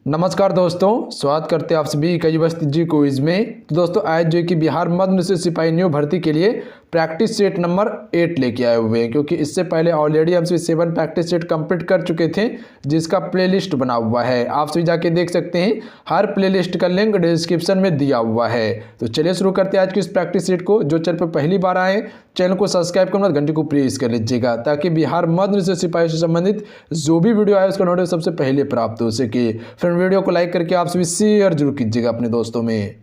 नमस्कार दोस्तों, स्वागत करते हैं आप सभी कई बस्ती जी क्विज में। तो दोस्तों आज जो कि बिहार मध्य प्रदेश सिपाही न्यू भर्ती के लिए प्रैक्टिस सेट नंबर 8 लेके आए हुए हैं, क्योंकि इससे पहले ऑलरेडी हम सभी 7 प्रैक्टिस सेट कंप्लीट कर चुके थे, जिसका प्लेलिस्ट बना हुआ है। आप सभी जाके देख सकते हैं, हर प्लेलिस्ट का लिंक डिस्क्रिप्शन में दिया हुआ है। तो चलिए शुरू करते हैं आज की इस प्रैक्टिस सेट को। जो चैनल पर पहली बार आए, चैनल को सब्सक्राइब करना, घंटे को प्रेस कर लीजिएगा, ताकि बिहार मध्य प्रदेश सिपाही से संबंधित जो भी वीडियो आए उसका नोटिस सबसे पहले प्राप्त हो सके। फ्रेंड वीडियो को लाइक करके आप सभी शेयर जरूर कीजिएगा अपने दोस्तों में।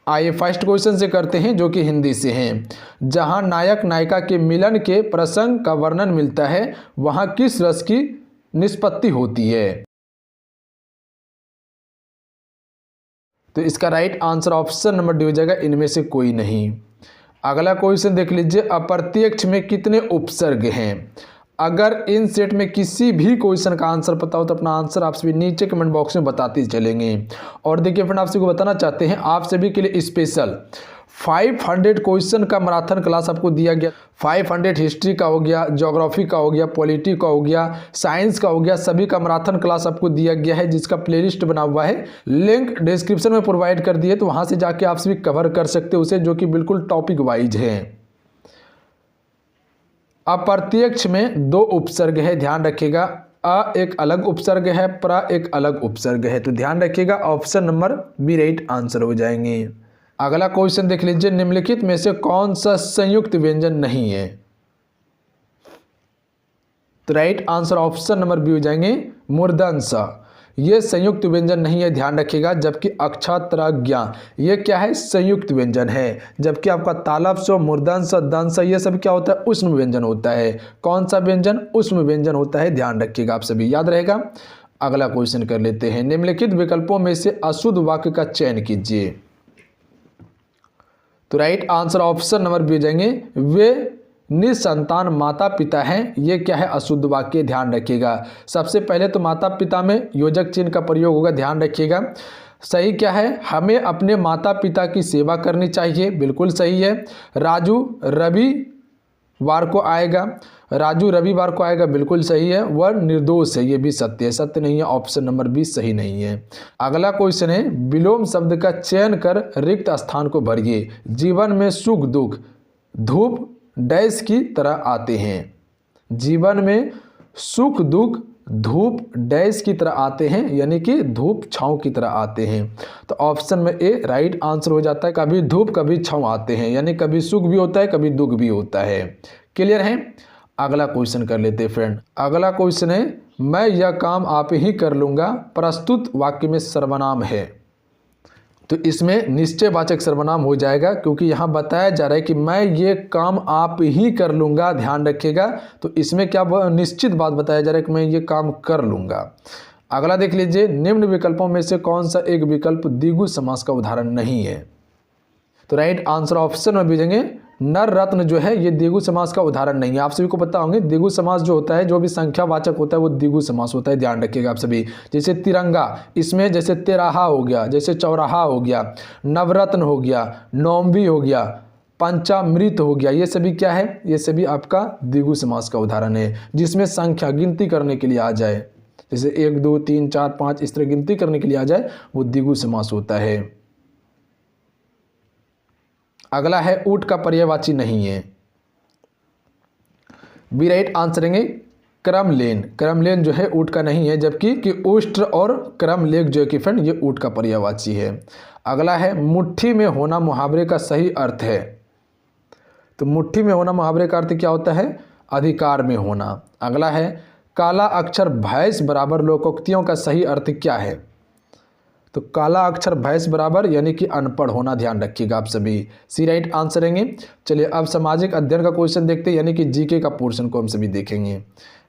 आइए फर्स्ट क्वेश्चन से करते हैं, जो कि हिंदी से हैं। जहां नायक नायिका के मिलन के प्रसंग का वर्णन मिलता है, वहां किस रस की निष्पत्ति होती है? तो इसका right answer option number D हो जाएगा, इनमें से कोई नहीं। अगला क्वेश्चन देख लीजिए, अप्रत्यक्ष में कितने उपसर्ग हैं? अगर इन सेट में किसी भी क्वेश्चन का आंसर पता हो तो अपना आंसर आप सभी नीचे कमेंट बॉक्स में बताते चलेंगे। और देखिए फ्रेंड, आप सभी को बताना चाहते हैं, आप सभी के लिए स्पेशल 500 क्वेश्चन का मैराथन क्लास आपको दिया गया। 500 हिस्ट्री का हो गया, ज्योग्राफी का हो गया, पॉलिटी का हो गया, साइंस का हो गया, सभी का मैराथन क्लास आपको दिया गया है, जिसका प्लेलिस्ट बना हुआ है। लिंक डिस्क्रिप्शन में प्रोवाइड कर दिए, तो वहां से जाके आप सभी कवर कर सकते हो उसे, जो कि बिल्कुल टॉपिक वाइज है। अप्रत्यक्ष में 2 उपसर्ग है, ध्यान रखिएगा। अ एक अलग उपसर्ग है, प्र एक अलग उपसर्ग है, तो ध्यान रखिएगा option number B right answer हो जाएंगे। अगला क्वेश्चन देख लीजिए, निम्नलिखित में से कौन सा संयुक्त व्यंजन नहीं है? तो right answer option number B हो जाएंगे, मूर्धन्य। ये संयुक्त व्यंजन नहीं है, ध्यान रखिएगा। जबकि अक्षत्रज्ञ ये क्या है? संयुक्त व्यंजन है। जबकि आपका तालव्य स, मूर्धन्य स, दंश स, ये सब क्या होता है? उष्म व्यंजन होता है। कौन सा व्यंजन? उष्म व्यंजन होता है, ध्यान रखिएगा, आप सभी याद रहेगा। अगला क्वेश्चन कर लेते हैं, निम्नलिखित विकल्पों में से अशुद्ध वाक्य का चयन कीजिए। तो right answer option number B हो जाएंगे, वे निसंतान माता पिता हैं। ये क्या है? अशुद्ध वाक्य, ध्यान रखिएगा। सबसे पहले तो माता पिता में योजक चिन्ह का प्रयोग होगा, ध्यान रखिएगा। सही क्या है? हमें अपने माता पिता की सेवा करनी चाहिए, बिल्कुल सही है। राजू रविवार को आएगा, राजू रविवार को आएगा, बिल्कुल सही है। वह निर्दोष है, ये भी सत्य है, सत्य नहीं है, ऑप्शन नंबर बी सही नहीं है। अगला क्वेश्चन है, विलोम शब्द का चयन कर रिक्त स्थान को भरिए। जीवन में सुख दुख धूप डैश की तरह आते हैं। जीवन में सुख दुख धूप डैश की तरह आते हैं, यानी कि धूप छांव की तरह आते हैं। तो ऑप्शन में ए राइट आंसर हो जाता है। कभी धूप कभी छांव आते हैं, यानी कभी सुख भी होता है, कभी दुख भी होता है। क्लियर है? अगला क्वेश्चन कर लेते हैं फ्रेंड। अगला क्वेश्चन है, मैं यह काम आप ही कर लूंगा प्रस्तुत वाक्य में सर्वनाम है। तो इसमें निश्चयवाचक सर्वनाम हो जाएगा, क्योंकि यहाँ बताया जा रहा है कि मैं ये काम आप ही कर लूँगा, ध्यान रखिएगा। तो इसमें क्या निश्चित बात बताया जा रहा है कि मैं ये काम कर लूँगा। अगला देख लीजिए, निम्न विकल्पों में से कौन सा एक विकल्प द्विगु समास का उदाहरण नहीं है? तो राइट आंसर ऑप्शन में भेजेंगे, नर रत्न जो है ये द्विगु समास का उदाहरण नहीं है। आप सभी को पता होंगे, द्विगु समास जो होता है, जो भी संख्यावाचक होता है, वो द्विगु समास होता है, ध्यान रखिएगा आप सभी। जैसे तिरंगा, इसमें जैसे तेराहा हो गया, जैसे चौराहा हो गया, नवरत्न हो गया, नौम्बी हो गया, पंचामृत हो गया, ये सभी क्या है? ये सभी आपका द्विगु समास का उदाहरण है, जिसमें संख्या गिनती करने के लिए आ जाए, जैसे 1 2 3 4 5 इस तरह गिनती करने के लिए आ जाए, वो द्विगु समास होता है। अगला है, ऊंट का पर्यायवाची नहीं है। बी राइट आंसर देंगे, क्रमलेन। क्रमलेन जो है ऊंट का नहीं है, जबकि कि उष्ट्र और क्रमलेख जो है कि फ्रेंड ये ऊंट का पर्यायवाची है। अगला है, मुट्ठी में होना मुहावरे का सही अर्थ है। तो मुट्ठी में होना मुहावरे का अर्थ क्या होता है? अधिकार में होना। अगला है, काला अक्षर भैंस बराबर लोकोक्तियों का सही अर्थ क्या है? तो काला अक्षर भैंस बराबर यानी कि अनपढ़ होना, ध्यान रखिएगा आप सभी। सी राइट आंसर देंगे। चलिए अब सामाजिक अध्ययन का क्वेश्चन देखते हैं, यानी कि जीके का पोर्शन को हम सभी देखेंगे,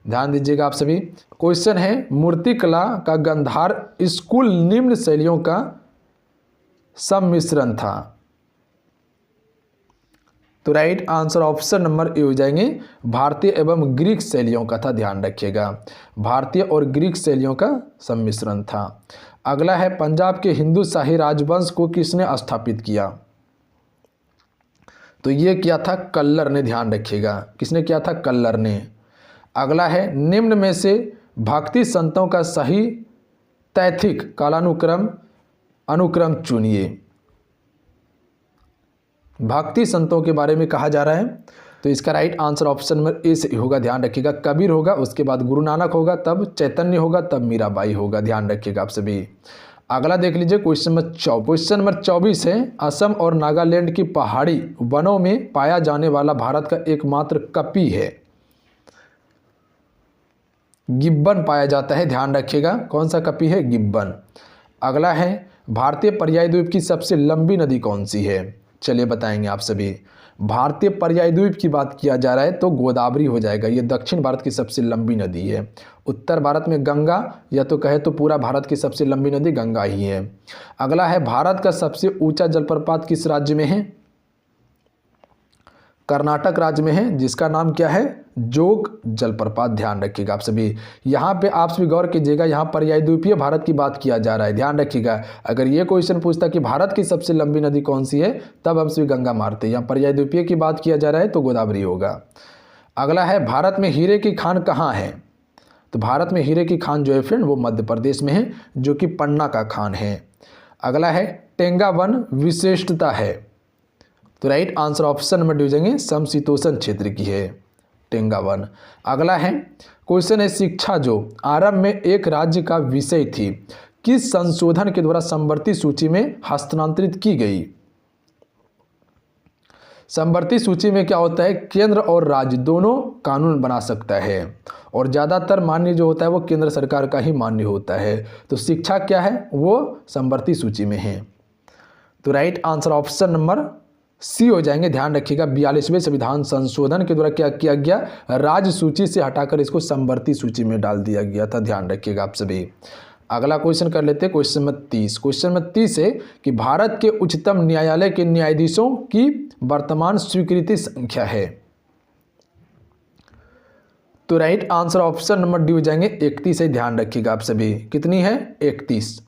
ध्यान दीजिएगा आप सभी। क्वेश्चन है, मूर्तिकला का गंधार स्कूल निम्न शैलियों का सम्मिश्रण था। तो right answer option number A हो जाएंगे, भारतीय एवं ग्रीक शैलियों का था, ध्यान रखिएगा। भारतीय और ग्रीक शैलियों का सम्मिश्रण था। अगला है, पंजाब के हिंदू शाही राजवंश को किसने स्थापित किया? तो ये किया था कल्लर ने, ध्यान रखिएगा। किसने किया था? कल्लर ने। अगला है, निम्न में से भक्ति संतों का सही तैथिक कालानुक्रम अनुक्रम चुनिए। भक्ति संतों के बारे में कहा जा रहा है, तो इसका right answer option number A से होगा, ध्यान रखिएगा। कबीर होगा, उसके बाद गुरु नानक होगा, तब चैतन्य होगा, तब मीराबाई होगा, ध्यान रखिएगा आप सभी। अगला देख लीजिए क्वेश्चन नंबर 24 है, असम और नागालैंड की पहाड़ी वनों में पाया जाने वाला भारत का एकमात्र कपी है। गिब्बन पाया जाता है, ध्यान रखिएगा। कौन सा कपी है? गिब्बन। अगला है, भारतीय पर्यायी द्वीप की सबसे लंबी नदी कौन सी है? चलिए बताएंगे आप सभी। भारतीय पर्यायी द्वीप की बात किया जा रहा है तो गोदावरी हो जाएगा, ये दक्षिण भारत की सबसे लंबी नदी है। उत्तर भारत में गंगा, या तो कहे तो पूरा भारत की सबसे लंबी नदी गंगा ही है। अगला है, भारत का सबसे ऊंचा जलप्रपात किस राज्य में है? कर्नाटक राज्य में है, जिसका नाम क्या है? जोग जलप्रपात, ध्यान रखिएगा आप सभी। यहाँ पे आप सभी गौर कीजिएगा, यहाँ पर्यायी द्वीपीय भारत की बात किया जा रहा है, ध्यान रखिएगा। अगर ये क्वेश्चन पूछता कि भारत की सबसे लंबी नदी कौन सी है, तब हम सभी गंगा मारते हैं। यहाँ पर्यायी द्वीपीय की बात किया जा रहा है तो गोदावरी होगा। अगला है, भारत में हीरे की खान कहाँ है? तो भारत में हीरे की खान जो है फ्रेंड वो मध्य प्रदेश में है, जो कि पन्ना का खान है। अगला है, टेंगा वन विशिष्टता है? तो right answer option number D हो जाएंगे, समशीतोष्ण क्षेत्र की है टेंगा वन। अगला है, क्वेश्चन है, शिक्षा जो आरंभ में एक राज्य का विषय थी, किस संशोधन के द्वारा समवर्ती सूची में हस्तांतरित की गई? समवर्ती सूची में क्या होता है? केंद्र और राज्य दोनों कानून बना सकता है, और ज़्यादातर मान्य जो होता है वो केंद्र सरकार का ही मान्य होता है। तो शिक्षा क्या है? वो समवर्ती सूची में है। तो right answer option number C हो जाएंगे, ध्यान रखिएगा। 42वें संविधान संशोधन के द्वारा क्या किया गया? राज्य सूची से हटाकर इसको समवर्ती सूची में डाल दिया गया था, ध्यान रखिएगा आप सभी। अगला क्वेश्चन कर लेते हैं, क्वेश्चन नंबर 30। क्वेश्चन नंबर 30 है कि भारत के उच्चतम न्यायालय के न्यायाधीशों की वर्तमान स्वीकृति संख्या है? तो right answer option number D हो जाएंगे, 31 है, ध्यान रखिएगा आप सभी। कितनी है? 31।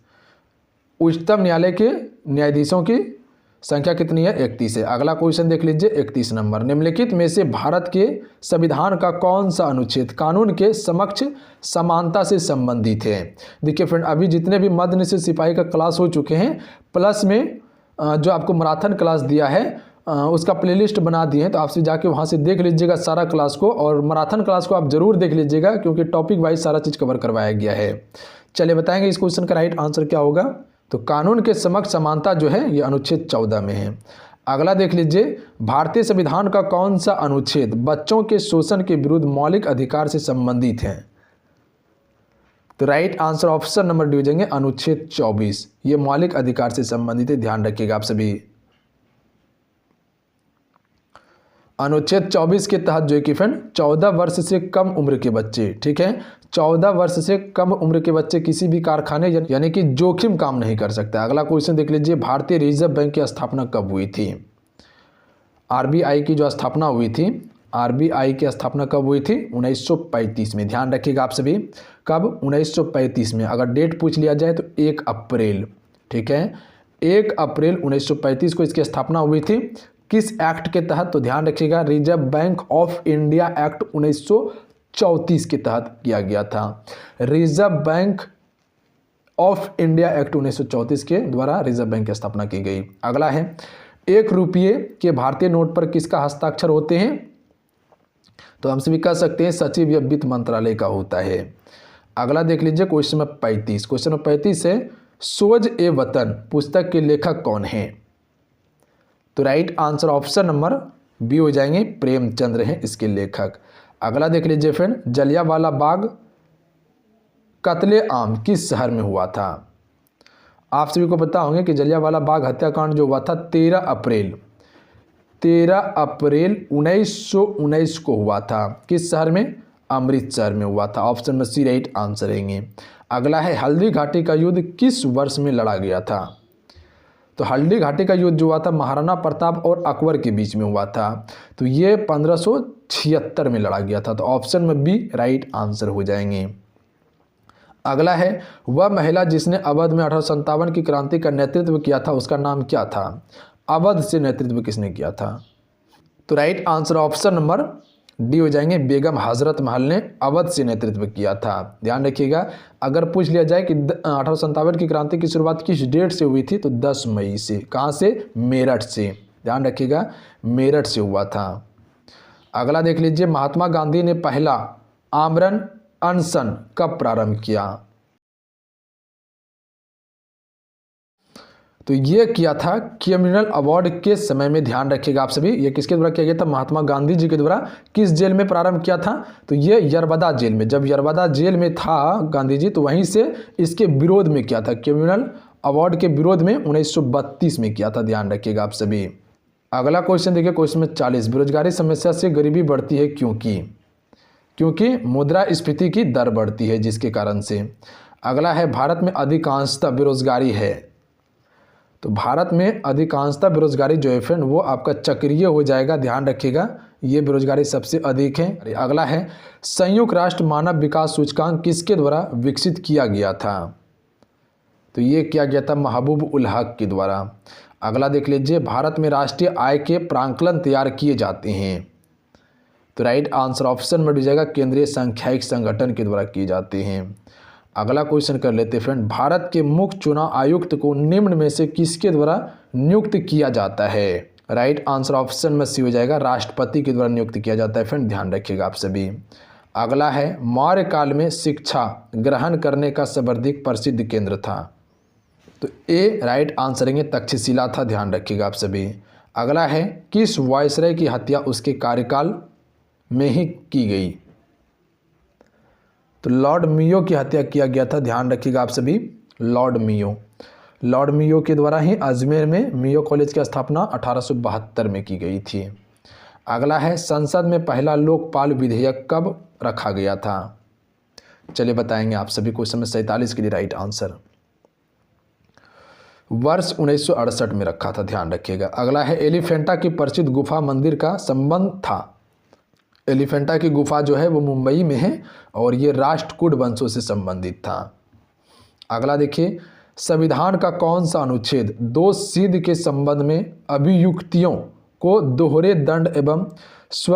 उच्चतम न्यायालय के न्यायाधीशों की संख्या कितनी है? 31 है। अगला क्वेश्चन देख लीजिए, 31 नंबर। निम्नलिखित में से भारत के संविधान का कौन सा अनुच्छेद कानून के समक्ष समानता से संबंधित है? देखिए फ्रेंड, अभी जितने भी मध्य निषेध सिपाही का क्लास हो चुके हैं, प्लस में जो आपको मैराथन क्लास दिया है उसका प्लेलिस्ट बना दिए हैं, तो आपसे जाके वहाँ से देख लीजिएगा सारा क्लास को, और मैराथन क्लास को आप जरूर देख लीजिएगा, क्योंकि टॉपिक वाइज सारा चीज़ कवर करवाया गया है। चलिए बताएंगे इस क्वेश्चन का राइट आंसर क्या होगा। तो कानून के समक्ष समानता जो है ये अनुच्छेद 14 में है। अगला देख लीजिए, भारतीय संविधान का कौन सा अनुच्छेद बच्चों के शोषण के विरुद्ध मौलिक अधिकार से संबंधित है? तो right answer option number D हो जाएंगे, अनुच्छेद 24। ये मौलिक अधिकार से संबंधित है, ध्यान रखिएगा आप सभी। अनुच्छेद 24 के तहत जो है कि फ्रेंड 14 वर्ष से कम उम्र के बच्चे, ठीक है, 14 वर्ष से कम उम्र के बच्चे किसी भी कारखाने यानी कि जोखिम काम नहीं कर सकते। अगला क्वेश्चन देख लीजिए, भारतीय रिजर्व बैंक की स्थापना कब हुई थी? आरबीआई की जो स्थापना हुई थी, आरबीआई की स्थापना कब हुई थी? 1935 में, ध्यान रखिएगा आप सभी। कब? 1935 में। अगर डेट पूछ लिया जाए तो 1 अप्रैल, ठीक है, 1 अप्रैल 1935 को इसकी स्थापना हुई थी। किस एक्ट के तहत? तो ध्यान रखिएगा, reserve bank of India act 1934 के तहत किया गया था। Reserve bank of India act 1934 के द्वारा रिजर्व बैंक की स्थापना की गई। अगला है, 1 रुपये के भारतीय नोट पर किसका हस्ताक्षर होते हैं? तो हम सभी कह सकते हैं सचिव या वित्त मंत्रालय का होता है। अगला देख लीजिए, क्वेश्चन नंबर 35। क्वेश्चन नंबर 35 है, सोज ए वतन पुस्तक के लेखक कौन है? तो right answer option number B हो जाएंगे, प्रेमचंद्र हैं इसके लेखक। अगला देख लीजिए फ्रेंड, जलियांवाला बाग कत्ले-आम किस शहर में हुआ था? आप सभी को पता होंगे कि जलियांवाला बाग हत्याकांड जो हुआ था 13 अप्रैल 1919 को हुआ था। किस शहर में? अमृतसर में हुआ था। ऑप्शन में सी राइट आंसर रहेंगे। अगला है, हल्दी घाटी का युद्ध किस वर्ष में लड़ा गया था? तो हल्दी घाटी का युद्ध जो हुआ था महाराणा प्रताप और अकबर के बीच में हुआ था, तो ये 1576 में लड़ा गया था। तो ऑप्शन में बी राइट आंसर हो जाएंगे। अगला है, वह महिला जिसने अवध में 1857 की क्रांति का नेतृत्व किया था उसका नाम क्या था? अवध से नेतृत्व किसने किया था? तो right answer option number D हो जाएंगे बेगम हजरत महल ने अवध से नेतृत्व किया था। ध्यान रखिएगा, अगर पूछ लिया जाए कि 1857 की क्रांति की शुरुआत किस डेट से हुई थी तो 10 मई से। कहाँ से? मेरठ से। ध्यान रखिएगा, मेरठ से हुआ था। अगला देख लीजिए, महात्मा गांधी ने पहला आमरण अनशन कब प्रारंभ किया? तो ये किया था कम्युनल अवार्ड के समय में। ध्यान रखिएगा आप सभी, ये किसके द्वारा किया गया था? महात्मा गांधी जी के द्वारा। किस जेल में प्रारंभ किया था? तो ये यरबदा जेल में। जब यरबदा जेल में था गांधी जी, तो वहीं से इसके विरोध में किया था, कम्युनल अवार्ड के विरोध में 1932 में किया था। ध्यान रखिएगा आप सभी। अगला क्वेश्चन देखिए, क्वेश्चन में 40, बेरोजगारी समस्या से गरीबी बढ़ती है क्योंकि मुद्रास्फीति की दर बढ़ती है, जिसके कारण से। अगला है, भारत में अधिकांशतः बेरोजगारी है। तो भारत में अधिकांशतः बेरोजगारी जो है फ्रेंड वो आपका चक्रीय हो जाएगा। ध्यान रखिएगा, ये बेरोजगारी सबसे अधिक है। अगला है, संयुक्त राष्ट्र मानव विकास सूचकांक किसके द्वारा विकसित किया गया था? तो ये किया गया था महबूब उल हक के द्वारा। अगला देख लीजिए, भारत में राष्ट्रीय आय के प्रांकलन तैयार किए जाते हैं। तो राइट आंसर ऑप्शन में हो जाएगा केंद्रीय सांख्यिकी संगठन के द्वारा किए जाते हैं। अगला क्वेश्चन कर लेते हैं फ्रेंड, भारत के मुख्य चुनाव आयुक्त को निम्न में से किसके द्वारा नियुक्त किया जाता है? राइट आंसर ऑप्शन में सी हो जाएगा राष्ट्रपति के द्वारा नियुक्त किया जाता है फ्रेंड। ध्यान रखिएगा आप सभी। अगला है, मौर्य काल में शिक्षा ग्रहण करने का सर्वाधिक प्रसिद्ध केंद्र था। तो ए राइट आंसर है तक्षशिला था। ध्यान रखिएगा आप सभी। अगला है, किस वायसराय की हत्या उसके कार्यकाल में ही की गई? तो लॉर्ड मियो की हत्या किया गया था। ध्यान रखिएगा आप सभी, लॉर्ड मियो के द्वारा ही अजमेर में मियो कॉलेज की स्थापना 1872 में की गई थी। अगला है, संसद में पहला लोकपाल विधेयक कब रखा गया था? चलिए बताएंगे आप सभी। क्वेश्चन में 47 के लिए राइट आंसर वर्ष 1968 में रखा था। ध्यान रखिएगा। अगला है, एलिफेंटा की प्रसिद्ध गुफा मंदिर का संबंध था। एलिफेंटा की गुफा जो है वो मुंबई में है और ये राष्ट्रकूट वंशों से संबंधित था। अगला देखिए, संविधान का कौन सा अनुच्छेद दोष सिद्ध के संबंध में अभियुक्तियों को दोहरे दंड एवं स्व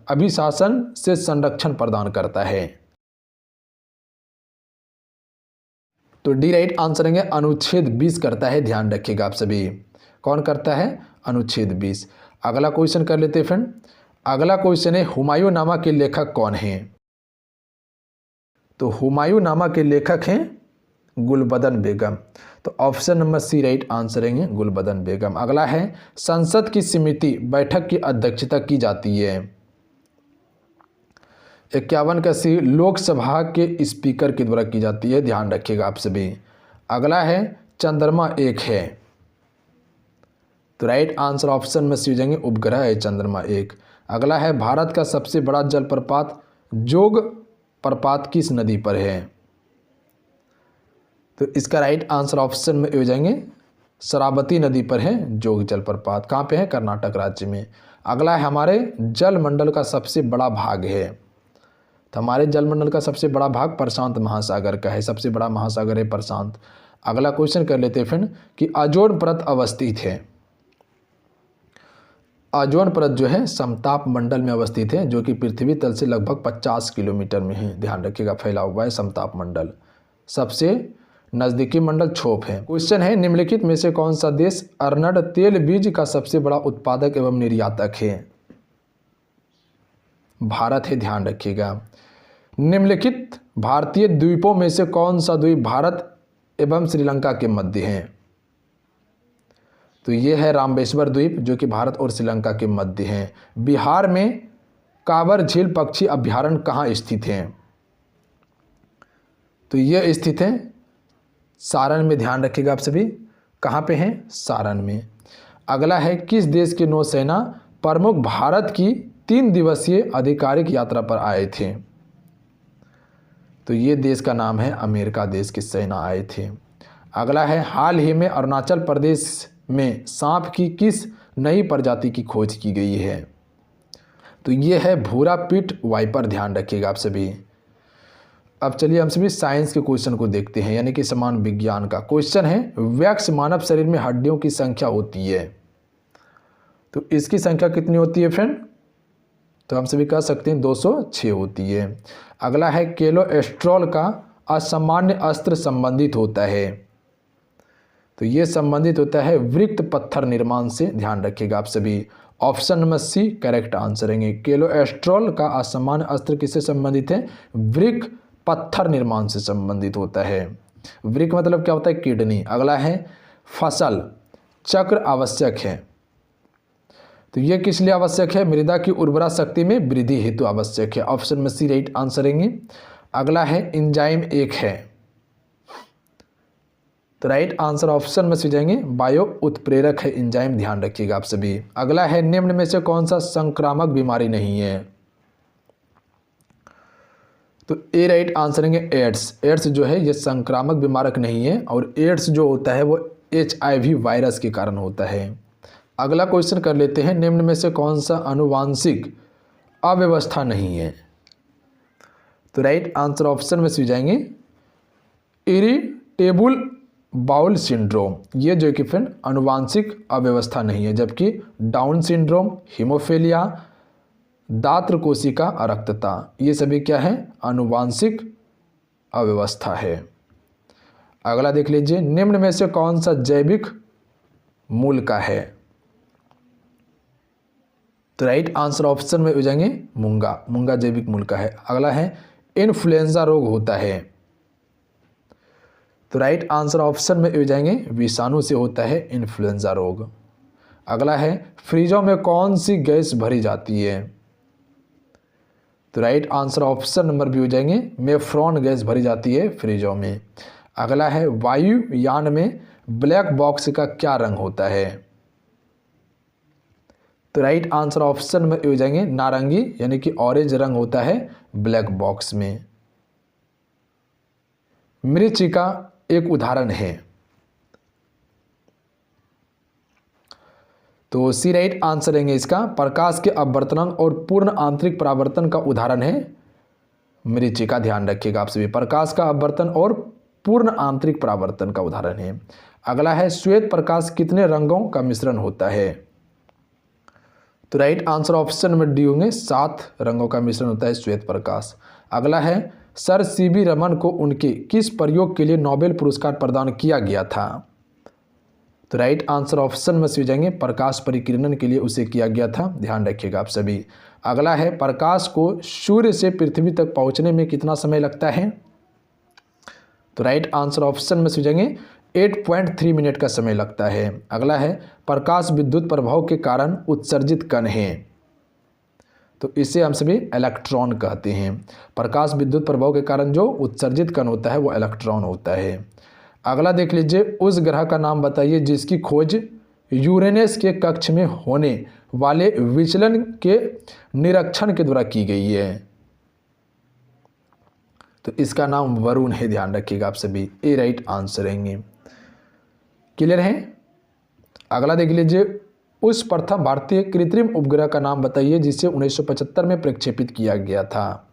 अभिशासन से संरक्षण प्रदान करता है? तो डी राइट आंसर है अनुच्छेद 20 करता है। ध्यान रखिएगा आप सभी, कौन करता है? अनुच्छेद 20। अगला क्वेश्चन कर लेते हैं फ्रेंड। अगला क्वेश्चन है, हुमायूं नामा के लेखक कौन हैं? तो हुमायूं नामा के लेखक हैं गुलबदन बेगम। तो option number C right answer है गुलबदन बेगम। अगला है, संसद की समिति बैठक की अध्यक्षता की जाती है। 51 का सी लोकसभा के स्पीकर के द्वारा की जाती है। ध्यान रखिएगा आप सभी। अगला है, चंद्रमा एक है। तो राइट आंसर ऑप्शन में सी हो जाएंगे उपग्रह है चंद्रमा एक। अगला है, भारत का सबसे बड़ा जलप्रपात जोग प्रपात किस नदी पर है? तो इसका राइट आंसर ऑप्शन में हो जाएंगे शरावती नदी पर है जोग जलप्रपात। कहाँ पे है? कर्नाटक राज्य में। अगला है, हमारे जलमंडल का सबसे बड़ा भाग है। तो हमारे जलमंडल का सबसे बड़ा भाग प्रशांत महासागर का है। सबसे बड़ा महासागर है प्रशांत। अगला क्वेश्चन कर लेते हैं फ्रेंड कि ओजोन परत अवस्थित है। ओजोन परत जो है समताप मंडल में अवस्थित है, जो कि पृथ्वी तल से लगभग 50 किलोमीटर में है। ध्यान रखिएगा, फैला हुआ है समताप मंडल। सबसे नज़दीकी मंडल क्षोभ है। क्वेश्चन है, निम्नलिखित में से कौन सा देश अर्नड तेल बीज का सबसे बड़ा उत्पादक एवं निर्यातक है? भारत है। ध्यान रखिएगा। निम्नलिखित भारतीय द्वीपों में से कौन सा द्वीप भारत एवं श्रीलंका के मध्य है? तो ये है रामेश्वर द्वीप, जो कि भारत और श्रीलंका के मध्य है। बिहार में कांवर झील पक्षी अभ्यारण्य कहाँ स्थित है? तो ये स्थित है सारण में। ध्यान रखिएगा आप सभी, कहाँ पे है? सारण में। अगला है, किस देश के नौसेना प्रमुख भारत की 3 दिवसीय आधिकारिक यात्रा पर आए थे? तो ये देश का नाम है अमेरिका देश की सेना आए थे। अगला है, हाल ही में अरुणाचल प्रदेश में सांप की किस नई प्रजाति की खोज की गई है? तो ये है भूरा पीठ वाइपर। ध्यान रखिएगा आप सभी। अब चलिए हम सभी साइंस के क्वेश्चन को देखते हैं, यानी कि समान विज्ञान का क्वेश्चन है, वयस्क मानव शरीर में हड्डियों की संख्या होती है। तो इसकी संख्या कितनी होती है फ्रेंड? तो हम सभी कह सकते हैं 206 होती है। अगला है कोलेस्ट्रॉल का असामान्य अस्त्र संबंधित होता है, तो ये संबंधित होता है वृक्क पत्थर निर्माण से, ध्यान रखिएगा आप सभी। Option number C correct answer है। कोलेस्ट्रॉल का असामान्य अस्त्र किससे संबंधित है? वृक्क पत्थर निर्माण से संबंधित होता है। वृक्क मतलब क्या होता है? किडनी। अगला है फसल चक्र आवश्यक है, तो ये किस लिए आवश्यक है? मृदा की उर्वरा शक्ति में वृद्धि हेतु आवश्यक है। ऑप्शन में सी राइट आंसर है। अगला है एंजाइम एक है, तो राइट आंसर ऑप्शन में से जाएंगे बायो उत्प्रेरक है एंजाइम, ध्यान रखिएगा आप सभी। अगला है निम्न में से कौन सा संक्रामक बीमारी नहीं है? तो ए राइट आंसर है एड्स। एड्स जो है ये संक्रामक बीमारक नहीं है, और एड्स जो होता है वो HIV वायरस के कारण होता है। अगला क्वेश्चन कर लेते हैं, निम्न में से कौन सा आनुवांशिक अव्यवस्था नहीं है? तो राइट आंसर ऑप्शन में से जाएंगे इरिटेबल बाउल सिंड्रोम। ये जो कि फ्रेंड आनुवांशिक अव्यवस्था नहीं है, जबकि डाउन सिंड्रोम, हीमोफीलिया, दात्र कोशिका अरक्तता, ये सभी क्या है? आनुवांशिक अव्यवस्था है। अगला देख लीजिए, निम्न में से कौन सा जैविक मूल का है? तो राइट आंसर ऑप्शन में हो जाएंगे मूंगा। मूंगा जैविक मूल का है। अगला है इन्फ्लुएंजा रोग होता है, तो राइट आंसर ऑप्शन में हो जाएंगे विषाणु से होता है इन्फ्लुएंजा रोग। अगला है फ्रिजों में कौन सी गैस भरी जाती है? तो right answer option number B हो जाएंगे मेफ्रॉन गैस भरी जाती है फ्रिजों में। अगला है वायुयान में ब्लैक बॉक्स का क्या रंग होता है? तो राइट आंसर ऑप्शन में हो जाएंगे नारंगी, यानी कि ऑरेंज रंग होता है ब्लैक बॉक्स में। मरीचिका एक उदाहरण है, तो सी राइट आंसर है इसका। प्रकाश के अपवर्तनांक और पूर्ण आंतरिक परावर्तन का उदाहरण है मरीचिका, ध्यान रखिएगा आप सभी। प्रकाश का अपवर्तन और पूर्ण आंतरिक परावर्तन का उदाहरण है। अगला है श्वेत प्रकाश कितने रंगों का मिश्रण होता है? तो राइट आंसर ऑप्शन में डी होंगे 7 रंगों का मिश्रण होता है श्वेत प्रकाश। अगला है सर CB रमन को उनके किस प्रयोग के लिए नोबेल पुरस्कार प्रदान किया गया था? तो राइट आंसर ऑप्शन में से जाएंगे प्रकाश परिकिरणन के लिए उसे किया गया था, ध्यान रखिएगा आप सभी। अगला है प्रकाश को सूर्य से पृथ्वी तक पहुंचने में कितना समय लगता है? तो राइट आंसर ऑप्शन में से जाएंगे 8.3 मिनट का समय लगता है। अगला है प्रकाश विद्युत प्रभाव के कारण उत्सर्जित कण है, तो इसे हम सभी इलेक्ट्रॉन कहते हैं। प्रकाश विद्युत प्रभाव के कारण जो उत्सर्जित कण होता है वो इलेक्ट्रॉन होता है। अगला देख लीजिए, उस ग्रह का नाम बताइए जिसकी खोज यूरेनस के कक्ष में होने वाले विचलन के निरीक्षण के द्वारा की गई है। तो इसका नाम वरुण है, ध्यान रखिएगा आप सभी। ए राइट आंसर रहेंगे। क्लियर है? अगला देख लीजिए, उस प्रथम भारतीय कृत्रिम उपग्रह का नाम बताइए जिसे 1975 में प्रक्षेपित किया गया था।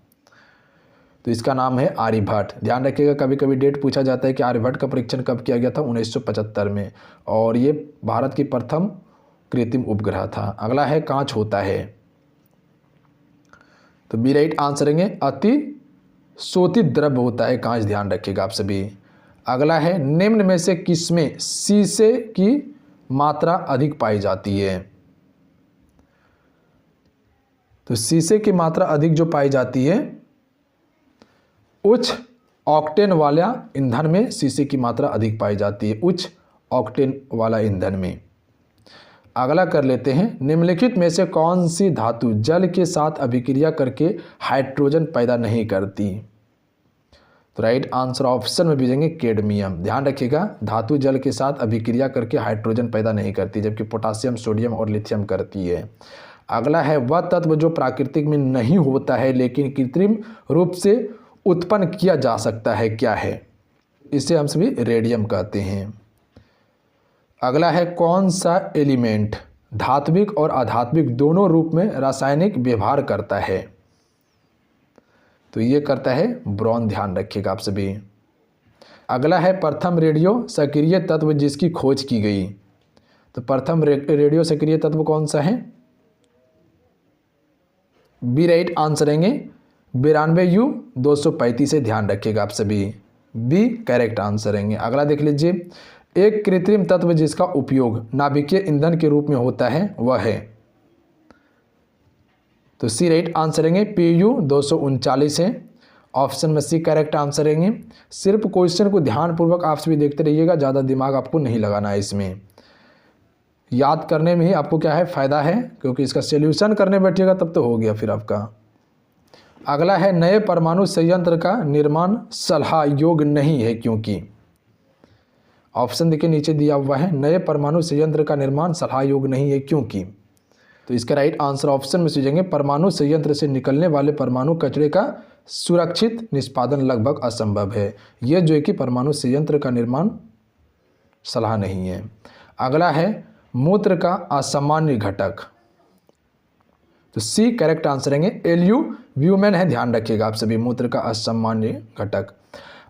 तो इसका नाम है आर्यभट्ट। ध्यान रखिएगा, कभी कभी डेट पूछा जाता है कि आर्यभट्ट का परीक्षण कब किया गया था? 1975 में, और ये भारत की प्रथम कृत्रिम उपग्रह था। अगला है कांच होता है, तो बी राइट आंसर रहेंगे अति शोषित द्रव्य होता है कांच, ध्यान रखिएगा आप सभी। अगला है निम्न में से किसमें शीशे की मात्रा अधिक पाई जाती है? तो शीशे की मात्रा अधिक जो पाई जाती है उच्च ऑक्टेन वाला ईंधन में शीशे की मात्रा अधिक पाई जाती है, उच्च ऑक्टेन वाला ईंधन में। अगला कर लेते हैं, निम्नलिखित में से कौन सी धातु जल के साथ अभिक्रिया करके हाइड्रोजन पैदा नहीं करती? तो राइट आंसर ऑप्शन में भेजेंगे कैडमियम। ध्यान रखिएगा, धातु जल के साथ अभिक्रिया करके हाइड्रोजन पैदा नहीं करती, जबकि पोटासियम, सोडियम और लिथियम करती है। अगला है वह तत्व जो प्राकृतिक में नहीं होता है लेकिन कृत्रिम रूप से उत्पन्न किया जा सकता है, क्या है? इसे हम सभी रेडियम कहते हैं। अगला है कौन सा एलिमेंट धात्विक और अधात्विक दोनों रूप में रासायनिक व्यवहार करता है? तो ये करता है ब्रोन, ध्यान रखिएगा आप सभी। अगला है प्रथम रेडियो सक्रिय तत्व जिसकी खोज की गई। तो प्रथम रेडियो सक्रिय तत्व कौन सा है? बी राइट आंसर रहेंगे 92U 235 से ध्यान रखिएगा आप सभी, बी करेक्ट आंसर रहेंगे। अगला देख लीजिए, एक कृत्रिम तत्व जिसका उपयोग नाभिकीय ईंधन के रूप में होता है वह है, तो सी राइट आंसर रहेंगे PU 239 है, ऑप्शन में सी करेक्ट आंसर रहेंगे। सिर्फ क्वेश्चन को ध्यानपूर्वक आप सभी देखते रहिएगा, ज़्यादा दिमाग आपको नहीं लगाना है, इसमें याद करने में ही आपको क्या है फ़ायदा है, क्योंकि इसका सॉल्यूशन करने बैठिएगा तब तो हो गया फिर आपका। अगला है नए परमाणु संयंत्र का निर्माण सलाह योग्य नहीं है क्योंकि, ऑप्शन देखिए नीचे दिया हुआ है, नए परमाणु संयंत्र का निर्माण सलाह योग्य नहीं है क्योंकि, तो इसका राइट आंसर ऑप्शन में सूझेंगे परमाणु संयंत्र से निकलने वाले परमाणु कचरे का सुरक्षित निष्पादन लगभग असंभव है। यह जो है कि परमाणु संयंत्र का निर्माण सलाह नहीं है। अगला है मूत्र का असामान्य घटक, तो सी करेक्ट आंसर रहेंगे LU व्यूमेन है, ध्यान रखिएगा आप सभी, मूत्र का असामान्य घटक।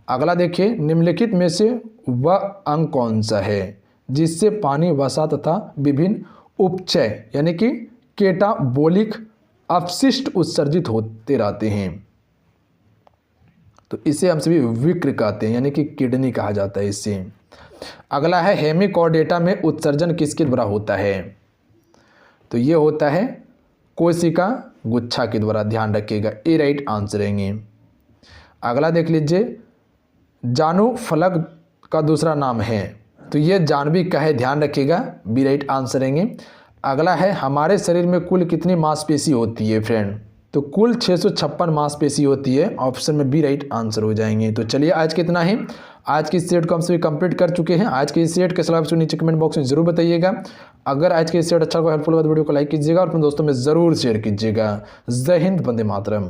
अगला देखिए, निम्नलिखित में से वह अंग कौन सा है जिससे पानी, वसा तथा विभिन्न उपचय यानी कि केटाबोलिक अपशिष्ट उत्सर्जित होते रहते हैं, तो इसे हम सभी विक्र कहते हैं, यानी कि किडनी कहा जाता है इसे। अगला है हेमिकॉर्डेटा में उत्सर्जन किसके द्वारा होता है, तो ये होता है कोशिका गुच्छा के द्वारा, ध्यान रखिएगा, ए राइट आंसर रहेंगे। अगला देख लीजिए, जानू फलक का दूसरा नाम है, तो ये जानवी का है, ध्यान रखिएगा, बी राइट आंसर रहेंगे। अगला है हमारे शरीर में कुल कितनी मांसपेशी होती है फ्रेंड, तो कुल 656 मांसपेशी होती है, ऑप्शन में बी राइट आंसर हो जाएंगे। तो चलिए आज कितना है, आज की सेट को हम सभी कंप्लीट कर चुके हैं। आज के इस सेट के सलाह नीचे कमेंट बॉक्स में जरूर बताइएगा। अगर आज के इस सेट अच्छा को हेल्पफुल लगा तो वीडियो को लाइक कीजिएगा और अपने दोस्तों में जरूर शेयर कीजिएगा। जय हिंद, वंदे मातरम।